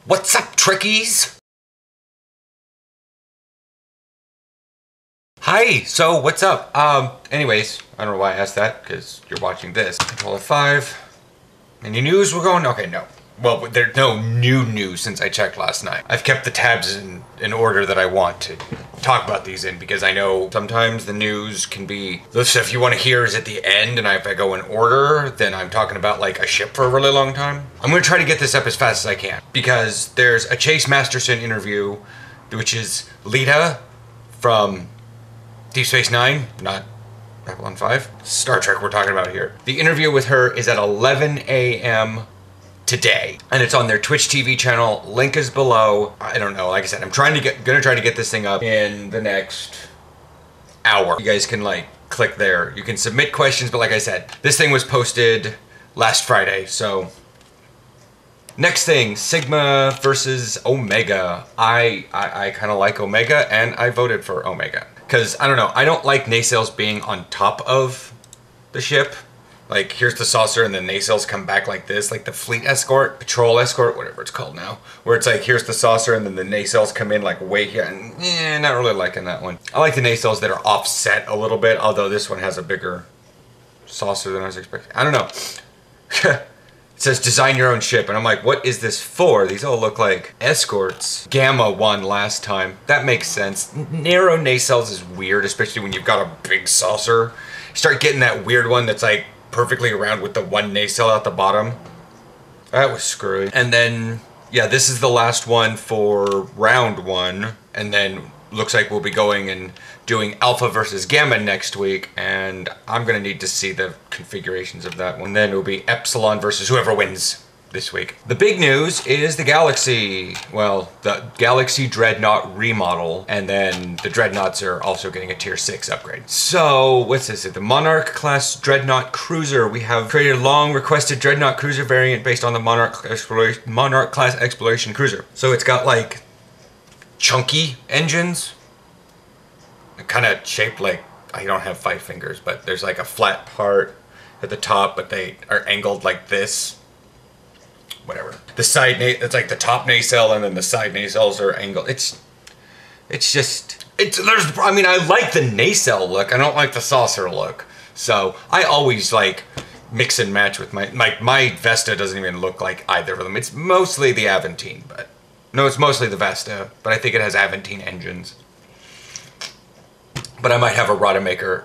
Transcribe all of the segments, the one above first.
What's up, Trekkies? Hi, so what's up? Anyways, I don't know why I asked that, because you're watching this. Control F5. Any news we're going? Okay, no. Well, there's no new news since I checked last night. I've kept the tabs in order that I want to talk about these in, because I know sometimes the news can be, the stuff you want to hear is at the end, and if I go in order, then I'm talking about like a ship for a really long time. I'm going to try to get this up as fast as I can, because there's a Chase Masterson interview, which is Lita from Deep Space Nine, not Babylon 5. Star Trek we're talking about here. The interview with her is at 11 a.m. today, and it's on their Twitch TV channel. Link is below. I don't know, like I said, I'm gonna try to get this thing up in the next hour. You guys can like click there. You can submit questions, but like I said, this thing was posted last Friday, so. Next thing, Sigma versus Omega. I kind of like Omega, and I voted for Omega. Because, I don't know, I don't like nacelles being on top of the ship. Like, here's the saucer, and the nacelles come back like this, like the fleet escort, patrol escort, whatever it's called now. Where it's like, here's the saucer, and then the nacelles come in like way here, and not really liking that one. I like the nacelles that are offset a little bit, although this one has a bigger saucer than I was expecting. I don't know. It says design your own ship, and I'm like, what is this for? These all look like escorts. Gamma won last time. That makes sense. Narrow nacelles is weird, especially when you've got a big saucer. You start getting that weird one that's like perfectly around with the one nacelle at the bottom. That was screwy. And then, yeah, this is the last one for round one, and then looks like we'll be going and doing Alpha versus Gamma next week, and I'm gonna need to see the configurations of that one. And then it'll be Epsilon versus whoever wins this week. The big news is the Galaxy. Well, the Galaxy Dreadnought remodel, and then the Dreadnoughts are also getting a tier 6 upgrade. So, what's this? The Monarch class Dreadnought Cruiser. We have created a long requested Dreadnought Cruiser variant based on the Monarch class Exploration Cruiser. So it's got like chunky engines, kind of shaped like, I don't have 5 fingers, but there's like a flat part at the top, but they are angled like this. Whatever. The side, it's like the top nacelle, and then the side nacelles are angled. I mean, I like the nacelle look. I don't like the saucer look. So I always like mix and match with my Vesta doesn't even look like either of them. It's mostly the Aventine, but no, it's mostly the Vesta, but I think it has Aventine engines. But I might have a Rademacher,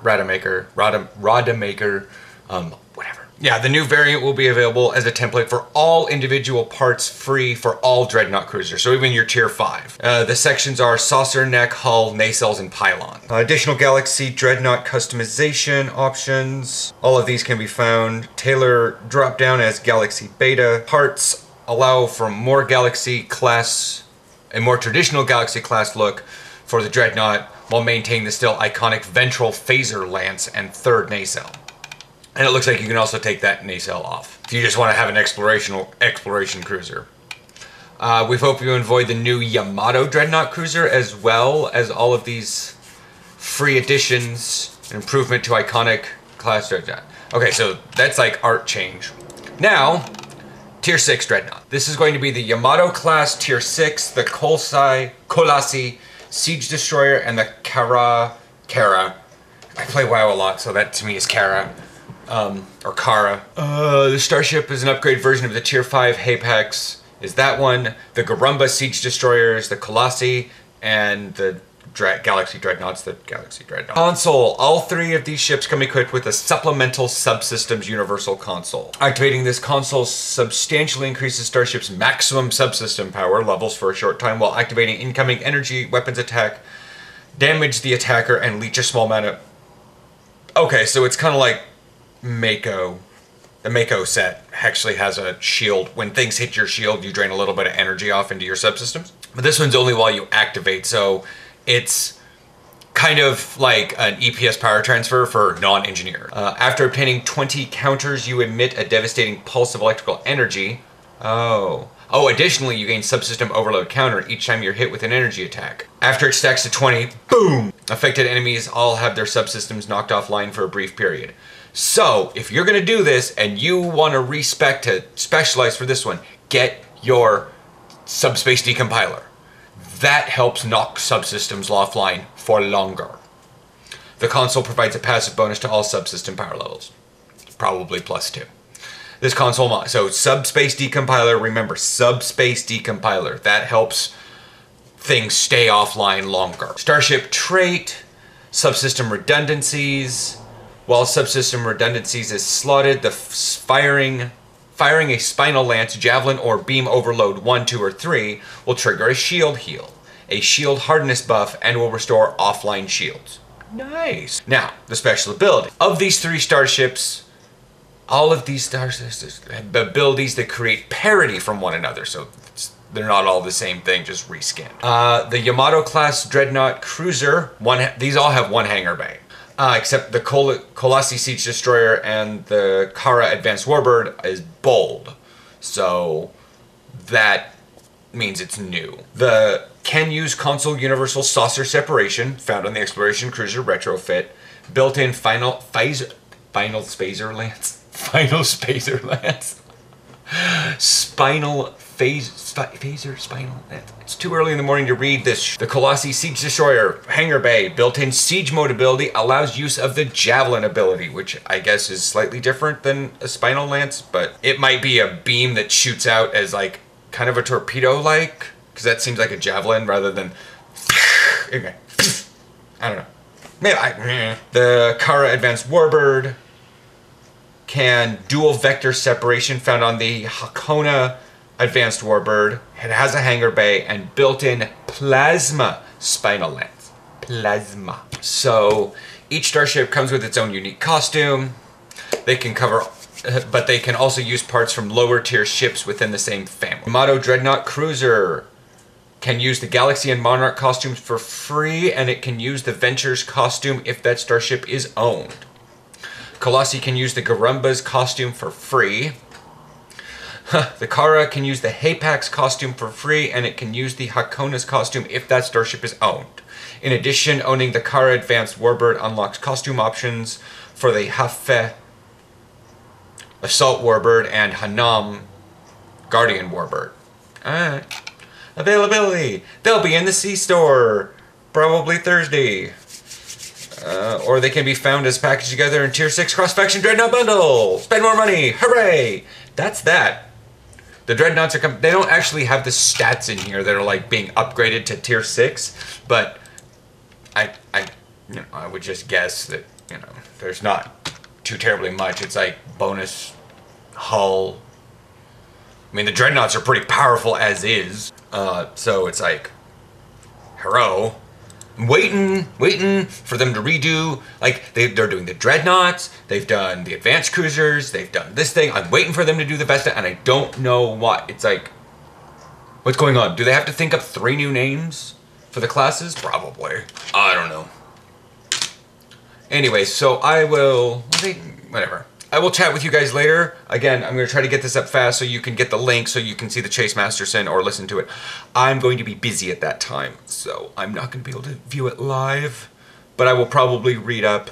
whatever. Yeah, the new variant will be available as a template for all individual parts, free for all Dreadnought Cruisers, so even your tier 5. The sections are saucer, neck, hull, nacelles, and pylon. Additional Galaxy Dreadnought customization options. All of these can be found. Tailor drop down as Galaxy Beta. Parts allow for more Galaxy class, a more traditional Galaxy class look for the Dreadnought, while maintaining the still iconic ventral phaser lance and third nacelle. And it looks like you can also take that nacelle off if you just want to have an exploration cruiser. We hope you enjoy the new Yamato Dreadnought Cruiser, as well as all of these free additions and improvement to iconic class Dreadnought. Okay, so that's like art change. Now, Tier 6 Dreadnought. This is going to be the Yamato class Tier 6, the Colossi Siege Destroyer, and the Kara. I play WoW a lot, so that to me is Kara. Or Kara. The Starship is an upgrade version of the Tier 5 Apex. Is that one. The Garumba Siege Destroyers, the Colossi, and the Galaxy Dreadnoughts, the Galaxy Dreadnought. Console. All 3 of these ships come equipped with a supplemental subsystems universal console. Activating this console substantially increases Starship's maximum subsystem power levels for a short time, while activating incoming energy weapons attack, damage the attacker, and leech a small amount of... Okay, so it's kind of like Mako. The Mako set actually has a shield. When things hit your shield, you drain a little bit of energy off into your subsystems. But this one's only while you activate, so it's kind of like an EPS power transfer for non-engineer. After obtaining 20 counters, you emit a devastating pulse of electrical energy. Additionally, you gain subsystem overload counter each time you're hit with an energy attack. After it stacks to 20, boom! Affected enemies all have their subsystems knocked offline for a brief period. So, if you're gonna do this and you want to respec to specialize for this one, get your subspace decompiler. That helps knock subsystems offline for longer. The console provides a passive bonus to all subsystem power levels. Probably +2. This console, so subspace decompiler, remember, subspace decompiler. That helps things stay offline longer. Starship trait, subsystem redundancies. While subsystem redundancies is slotted, the firing a spinal lance, javelin, or beam overload 1, 2, or 3 will trigger a shield heal, a shield hardness buff, and will restore offline shields. Nice. Now, the special ability. Of these 3 starships, all of these starships have abilities that create parity from one another, so they're not all the same thing, just reskinned. The Yamato class Dreadnought cruiser, these all have 1 hangar bay. Except the Colossi Siege Destroyer and the Kara Advanced Warbird is bold. So that means it's new. The can use console universal saucer separation found on the Exploration Cruiser retrofit. Built-in final spacer lance. Final spacer lance. Spinal phaser spinal. It's too early in the morning to read this. The Colossi Siege Destroyer hangar bay built-in siege mode ability allows use of the javelin ability, which I guess is slightly different than a spinal lance, but it might be a beam that shoots out as like kind of a torpedo-like, because that seems like a javelin rather than okay. I don't know. Maybe the Kara Advanced Warbird can dual vector separation found on the Hakona Advanced Warbird. It has a hangar bay and built-in plasma spinal lance. Plasma. So each starship comes with its own unique costume. They can cover, but they can also use parts from lower tier ships within the same family. Yamato Dreadnought Cruiser can use the Galaxy and Monarch costumes for free, and it can use the Ventures costume if that starship is owned. Colossi can use the Garumba's costume for free. The Kara can use the Hapax costume for free, and it can use the Hakona's costume if that starship is owned. In addition, owning the Kara Advanced Warbird unlocks costume options for the Hafe Assault Warbird and Hanam Guardian Warbird. Alright. Availability. They'll be in the C-Store probably Thursday. Or they can be found as packaged together in Tier 6 Cross-Faction Dreadnought Bundle. Spend more money. Hooray! That's that. The Dreadnoughts are they don't actually have the stats in here that are like being upgraded to Tier 6, but I would just guess that, there's not too terribly much. It's like bonus hull. I mean, the Dreadnoughts are pretty powerful as is, so it's like, hello. Waiting for them to redo, like, they're doing the Dreadnoughts, they've done the Advanced Cruisers, they've done this thing. I'm waiting for them to do the best, and I don't know what. It's like, what's going on? Do they have to think up 3 new names for the classes? Probably. I don't know. Anyway, so I will, whatever. I will chat with you guys later. Again, I'm going to try to get this up fast so you can get the link so you can see the Chase Masterson or listen to it. I'm going to be busy at that time, so I'm not going to be able to view it live. But I will probably read up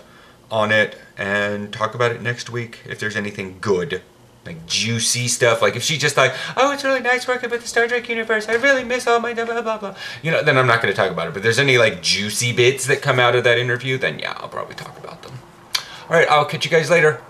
on it and talk about it next week if there's anything good. Like juicy stuff. Like if she's just like, oh, it's really nice working with the Star Trek universe. I really miss all my blah, blah, blah, blah. Then I'm not going to talk about it. But if there's any like juicy bits that come out of that interview, then yeah, I'll probably talk about them. All right, I'll catch you guys later.